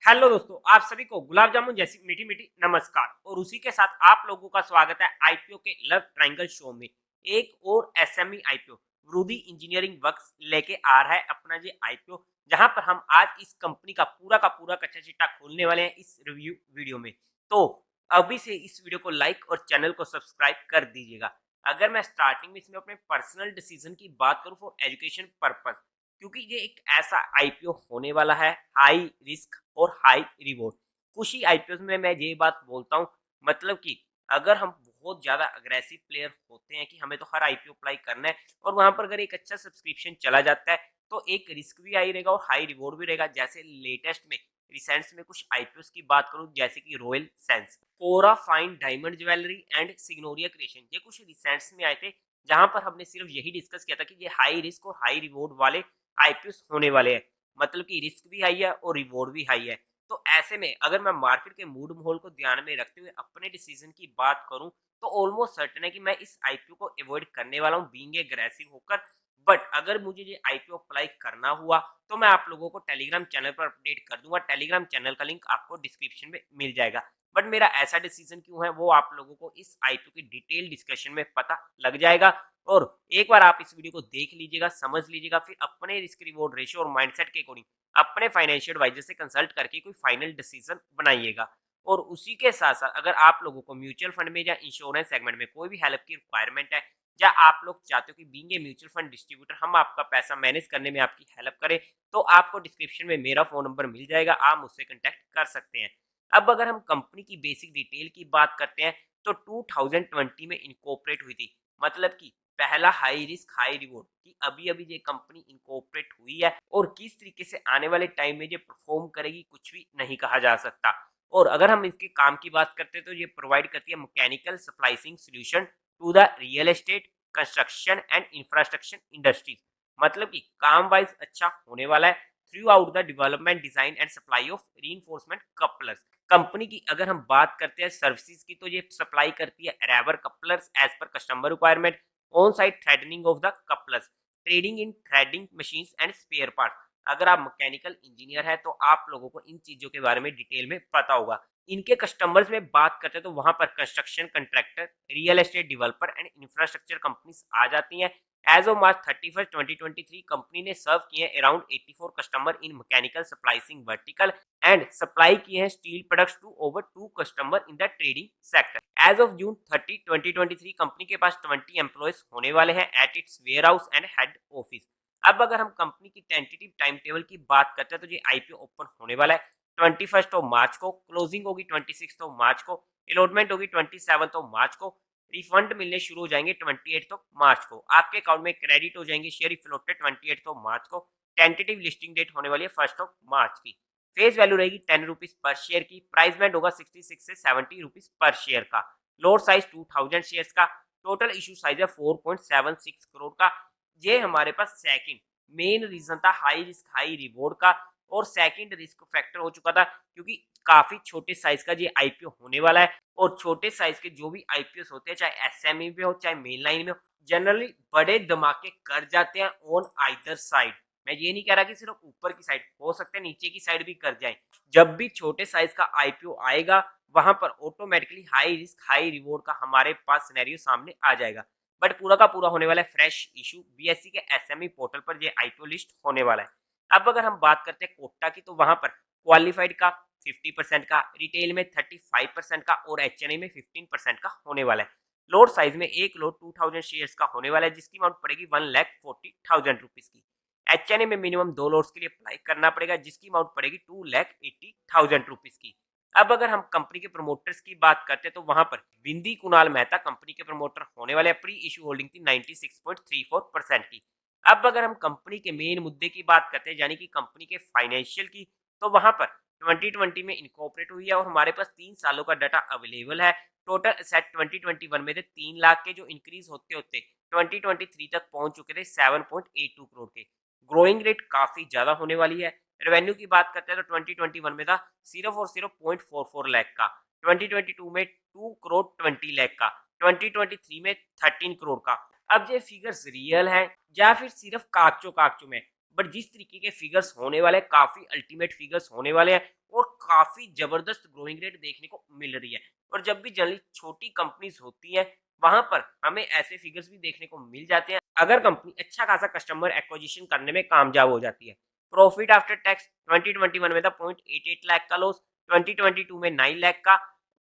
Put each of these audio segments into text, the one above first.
Hello दोस्तों, आप सभी को गुलाब जामुन जैसी मीठी मीठी नमस्कार। और उसी के साथ आप लोगों का स्वागत है आईपीओ के लव ट्रायंगल शो में। एक और एसएमई आईपीओ रूदी इंजीनियरिंग वर्क्स लेके आ रहा है अपना ये आईपीओ, जहां पर हम आज इस कंपनी का पूरा कच्चा चिट्टा खोलने वाले हैं इस रिव्यू वीडियो में। तो अभी से इस वीडियो को लाइक और चैनल को सब्सक्राइब कर दीजिएगा। अगर मैं स्टार्टिंग में इसमें अपने पर्सनल डिसीजन की बात करूं फॉर एजुकेशन पर्पस, क्योंकि ये एक ऐसा आईपीओ होने वाला है हाई रिस्क और हाई रिवॉर्ड। कुछ ही आईपीओ में मैं ये बात बोलता हूँ, मतलब कि अगर हम बहुत ज्यादा अग्रेसिव प्लेयर होते हैं कि हमें तो हर आईपीओ अप्लाई करना है और वहां पर अगर एक अच्छा सब्सक्रिप्शन चला जाता है तो एक रिस्क भी आई रहेगा और हाई रिवॉर्ड भी रहेगा। जैसे लेटेस्ट में रिसेंट्स में कुछ आईपीओ की बात करूं, जैसे कि Royal Sense, Kora fine diamond jewellery and Signoria creation, ये कुछ रिसेंट्स में आए थे जहां पर हमने सिर्फ यही डिस्कस किया था कि ये हाई रिस्क और हाई रिवॉर्ड वाले आईपीओ होने वाले हैं। मतलब कि रिस्क भी हाई है और रिवॉर्ड भी हाई है। तो ऐसे में अगर मैं मार्केट के मूड माहौल को ध्यान में रखते हुए अपने डिसीजन की बात करूं तो ऑलमोस्ट सर्टेन है कि मैं इस आईपीओ को अवॉइड करने वाला हूं बीइंग एग्रेसिव होकर। बट अगर मुझे ये आईपीओ अप्लाई करना हुआ तो मैं आप लोगों को टेलीग्राम चैनल पर अपडेट कर दूंगा। टेलीग्राम चैनल का लिंक आपको डिस्क्रिप्शन में मिल जाएगा। बट मेरा ऐसा डिसीजन क्यों है वो आप लोगों को इस आईपीओ की डिटेल डिस्कशन में पता लग जाएगा। और एक बार आप इस वीडियो को देख लीजिएगा, समझ लीजिएगा, फिर अपने रिस्क रिवॉर्ड रेशियो और माइंडसेट के अकॉर्डिंग अपने फाइनेंशियल एडवाइजर से कंसल्ट करके कोई फाइनल डिसीजन बनाइएगा। और उसी के साथ साथ अगर आप लोगों को म्यूचुअल फंड में या इंश्योरेंस सेगमेंट में कोई भी हेल्प की रिक्वायरमेंट है, या आप लोग चाहते हो कि being a mutual fund distributor हम आपका पैसा मैनेज करने में आपकी हेल्प करें, तो आपको डिस्क्रिप्शन में मेरा फोन नंबर मिल जाएगा, आप मुझसे कॉन्टैक्ट कर सकते हैं। अब अगर हम कंपनी की बेसिक डिटेल की बात करते हैं तो 2020 में इनकॉर्पोरेट हुई थी। मतलब कि पहला हाई रिस्क हाई रिवॉर्ड कि अभी अभी ये कंपनी इनकॉर्पोरेट हुई है और किस तरीके से आने वाले टाइम में ये परफॉर्म करेगी कुछ भी नहीं कहा जा सकता। और अगर हम इसके काम की बात करते हैं तो ये प्रोवाइड करती है mechanical splicing solution to the real estate, construction and infrastructure industries. मतलब कि काम वाइज अच्छा होने वाला है throughout the development design and supply of reinforcement couplers. Company की अगर हम बात करते हैं सर्विसेज की तो ये सप्लाई करती है rebar couplers as per customer requirement, on site threading of the couplers, trading in threading machines and spare part. अगर आप मैकेनिकल इंजीनियर है तो आप लोगों को इन चीजों के बारे में डिटेल में पता होगा। इनके कस्टमर्स में बात करते हैं तो वहां पर construction contractor, real estate developer and infrastructure companies आ जाती हैं। एज ऑफ मार्च 31 2023 कंपनी ने सर्व किए around 84 customer in mechanical splicing vertical and supply किए हैं steel products to over 2 customer in the trading sector. As of June 30 2023 company के पास 20 employees होने वाले हैं at its warehouse and head office. अब अगर हम कंपनी की टेंटेटिव टाइम टेबल की बात करते हैं तो ये आईपीओ ओपन होने वाला है 21 मार्च को, क्लोजिंग होगी 26 मार्च को, अलॉटमेंट होगी 27 मार्च को, रिफंड मिलने शुरू हो जाएंगे 28 मार्च को, आपके अकाउंट में क्रेडिट हो जाएंगे शेयर फ्लोटेड 28 मार्च को। टेंटेटिव लिस्टिंग डेट होने वाली है 1 मार्च की। फेस वैल्यू रहेगी 10 रुपीज पर शेयर की। प्राइस बैंड होगा 66 से 70 रुपीज पर शेयर का। लोड साइज 2000 शेयर का। टोटल इशू साइज है 4.76 करोड़ का। ये हमारे पास सेकंड मेन रीजन था हाई रिस्क हाई रिवॉर्ड का। और सेकंड रिस्क फैक्टर हो चुका था क्योंकि काफी छोटे साइज का ये आईपीओ होने वाला है। और छोटे साइज के जो भी आईपीओ होते हैं, चाहे एसएमई में हो चाहे मेन लाइन में हो, जनरली बड़े धमाके कर जाते हैं ऑन आइदर साइड। मैं ये नहीं कह रहा कि सिर्फ ऊपर की साइड, हो सकता है नीचे की साइड भी कर जाए। जब भी छोटे साइज का आईपीओ आएगा वहां पर automatically high risk high reward का हमारे पास सिनेरियो सामने आ जाएगा। बट पूरा का पूरा होने वाला है फ्रेश इशू बीएससी के एसएमई पोर्टल पर ये आईपीओ लिस्ट होने वाला है। अब अगर हम बात करते हैं कोटा की तो वहां पर क्वालिफाइड का 50% का, रिटेल में 35% का और एचएनआई में 15% का होने वाला है। लोड साइज में एक लोड 2000 शेयर्स का होने वाला है जिसकी अमाउंट पड़ेगी 1,40,000 रुपीज की। एचएनए में मिनिमम 2 लोड्स के लिए अप्लाई करना पड़ेगा जिसकी अमाउंट पड़ेगी 2,80,000 रुपीज की। अब अगर हम कंपनी के प्रमोटर्स की बात करते हैं तो वहां पर बिंदी कुणाल मेहता कंपनी के प्रमोटर होने वाले। प्री इशू होल्डिंग थी 96.34% की। अब अगर हम कंपनी के मेन मुद्दे की बात करते हैं यानी कि कंपनी के फाइनेंशियल की, तो वहां पर 2020 में इनकॉर्पोरेट हुई है और हमारे पास 3 सालों का डाटा अवेलेबल है। टोटल एसेट 2021 में थे 3 लाख के, जो इंक्रीज होते होते 2023 तक पहुंच चुके थे 7.82 करोड़ के। ग्रोइंग रेट काफी ज्यादा होने वाली है। रेवेन्यू की बात करते हैं तो 2021 में था सिर्फ और सिर्फ 0.44 लाख का, 2022 में 2 करोड़ 20 लाख का, 2023 में 13 करोड़ का। अब ये फिगर्स रियल हैं या फिर सिर्फ कागजों कागजों में, बट जिस तरीके के फिगर्स होने वाले हैं, काफी अल्टीमेट फिगर्स होने वाले हैं और काफी जबरदस्त ग्रोइंग रेट देखने को मिल रही है। और जब भी जनरली छोटी कंपनीज होती हैं वहां पर हमें ऐसे फिगर्स भी देखने को मिल जाते हैं अगर कंपनी अच्छा खासा कस्टमर एक्विजिशन करने में कामयाब हो जाती है। प्रॉफिट आफ्टर टैक्स 2021 में था 0.88 लाख का लॉस, 2022 में 9 लाख का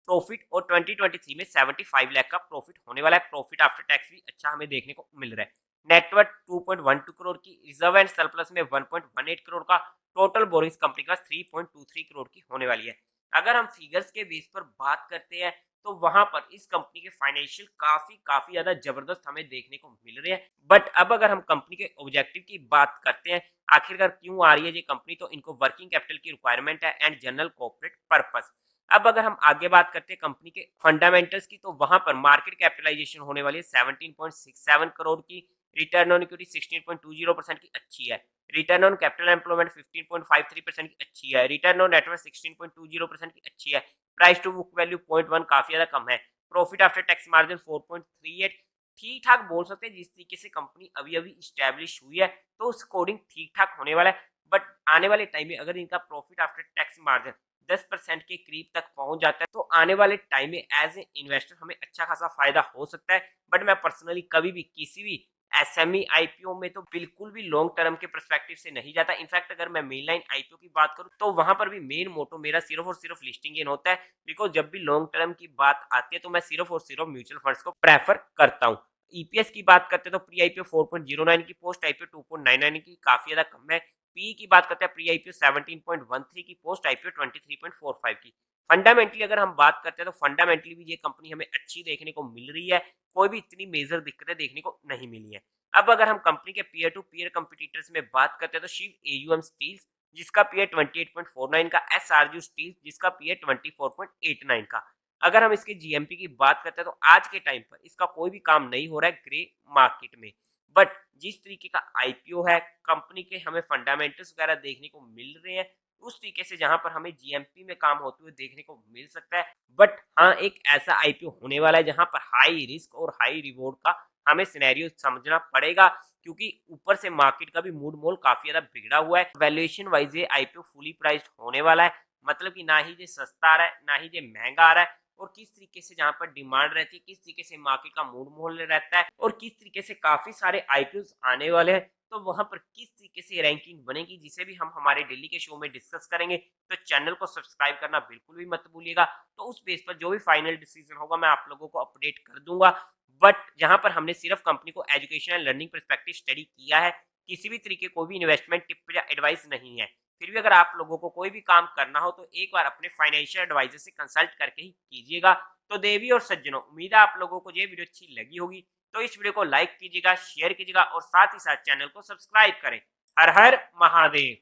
प्रॉफिट और 2023 में 75 लाख का प्रॉफिट होने वाला है। प्रॉफिट आफ्टर टैक्स भी अच्छा हमें देखने को मिल रहा है। नेटवर्थ 2.12 करोड़ की, रिजर्व एंड सरप्लस में 1.18 करोड़ का, टोटल बोरिंग्स कंपनी का 3.23 करोड़ की होने वाली है। अगर हम फिगर्स के बेस पर बात करते हैं तो वहां पर इस कंपनी के फाइनेंशियल काफी ज्यादा जबरदस्त हमें देखने को मिल रहे हैं। बट अब अगर हम कंपनी के ऑब्जेक्टिव की बात करते हैं, आखिरकार क्यों आ रही है ये कंपनी, तो इनको वर्किंग कैपिटल की रिक्वायरमेंट है एंड जनरल कॉर्पोरेट पर्पस। अब अगर हम आगे बात करते हैं कंपनी के फंडामेंटल्स की, तो वहां पर मार्केट कैपिटलाइजेशन होने वाली है 17.67 करोड़ की, रिटर्न ऑन इक्विटी 16.20% की अच्छी है, रिटर्न ऑन कैपिटल एम्प्लॉयमेंट 15.53% की अच्छी है, रिटर्न ऑन नेटवर्थ 16.20% की अच्छी है, प्राइस टू बुक वैल्यू 0.1 काफी ज्यादा कम है, प्रॉफिट आफ्टर टैक्स मार्जिन 4.38, ठीक ठाक बोल सकते हैं। जिस तरीके से कंपनी अभी अभी स्टैब्लिश हुई है तो उस कोडिंग ठीक ठाक होने वाला है। बट आने वाले टाइम में अगर इनका प्रॉफिट आफ्टर टैक्स मार्जिन 10% के करीब तक पहुंच जाता है तो आने वाले टाइम में एज ए इन्वेस्टर हमें अच्छा खासा फायदा हो सकता है। बट मैं पर्सनली कभी भी किसी भी एसएमई आईपीओ में तो बिल्कुल भी लॉन्ग टर्म के पर्सपेक्टिव से नहीं जाता। इनफैक्ट अगर मैं मेन लाइन आईपीओ की बात करूं तो वहां पर भी मेन मोटो मेरा सिर्फ और सिर्फ लिस्टिंग गेन होता है, बिकॉज जब भी लॉन्ग टर्म की बात आती है तो मैं सिर्फ और सिर्फ म्यूचुअल फंड्स को प्रेफर करता हूं। ईपीएस की बात करते हैं तो प्री आईपीओ 4.09 की, पोस्ट आईपीओ 2.99 की, काफी ज्यादा कम है। पी की बात करते हैं प्री आईपीओ 17.13 की, पोस्ट आईपीओ 23.45 की। फंडामेंटली अगर हम बात करते हैं तो फंडामेंटली भी ये कंपनी हमें अच्छी देखने को मिल रही है, कोई भी इतनी मेजर दिक्कतें देखने को नहीं मिली है। अब अगर हम कंपनी के पीयर टू पीयर कंपटीटर्स में बात करते हैं तो शिव एयूएम स्टील्स जिसका पीयर 28.49 का, एसआरयू स्टील जिसका पीयर 24.89 का। अगर हम इसके जीएमपी की बात करते हैं तो आज के टाइम पर इसका कोई भी काम नहीं हो रहा है ग्रे मार्केट में। बट जिस तरीके का आईपीओ है, कंपनी के हमें फंडामेंटल्स वगैरह देखने को मिल रहे हैं, उस तरीके से जहां पर हमें जीएमपी में काम होते हुए देखने को मिल सकता है। बट हाँ, एक ऐसा आईपीओ होने वाला है जहां पर हाई रिस्क और हाई रिवॉर्ड का हमें सिनेरियो समझना पड़ेगा, क्योंकि ऊपर से मार्केट का भी मूड मोल काफी ज्यादा बिगड़ा हुआ है। वैल्यूएशन वाइज ये आईपीओ फुली प्राइस्ड होने वाला है, मतलब कि ना ही ये सस्ता आ रहा है ना ही ये महंगा आ रहा है। और किस तरीके से जहां पर डिमांड रहती है, किस तरीके से मार्केट का मूड मोल रहता है और किस तरीके से काफी सारे आईपीओ आने वाले हैं, तो वहां पर किस तरीके से रैंकिंग बनेगी जिसे भी हम हमारे डेली के शो में डिस्कस करेंगे। तो चैनल को सब्सक्राइब करना बिल्कुल भी मत भूलिएगा। तो उस बेस पर जो भी फाइनल डिसीजन होगा मैं आप लोगों को अपडेट कर दूंगा। बट जहां पर हमने सिर्फ कंपनी को education and learning perspective study किया है, किसी भी तरीके कोई भी इन्वेस्टमेंट टिप या एडवाइस नहीं है। फिर भी अगर आप लोगों को कोई भी काम करना हो तो एक बार अपने फाइनेंशियल एडवाइजर से कंसल्ट करके ही कीजिएगा। तो देवी और सज्जनों, उम्मीद है आप लोगों को ये वीडियो अच्छी लगी होगी, तो इस वीडियो को लाइक कीजिएगा, शेयर कीजिएगा और साथ ही साथ चैनल को सब्सक्राइब करें। हर हर महादेव।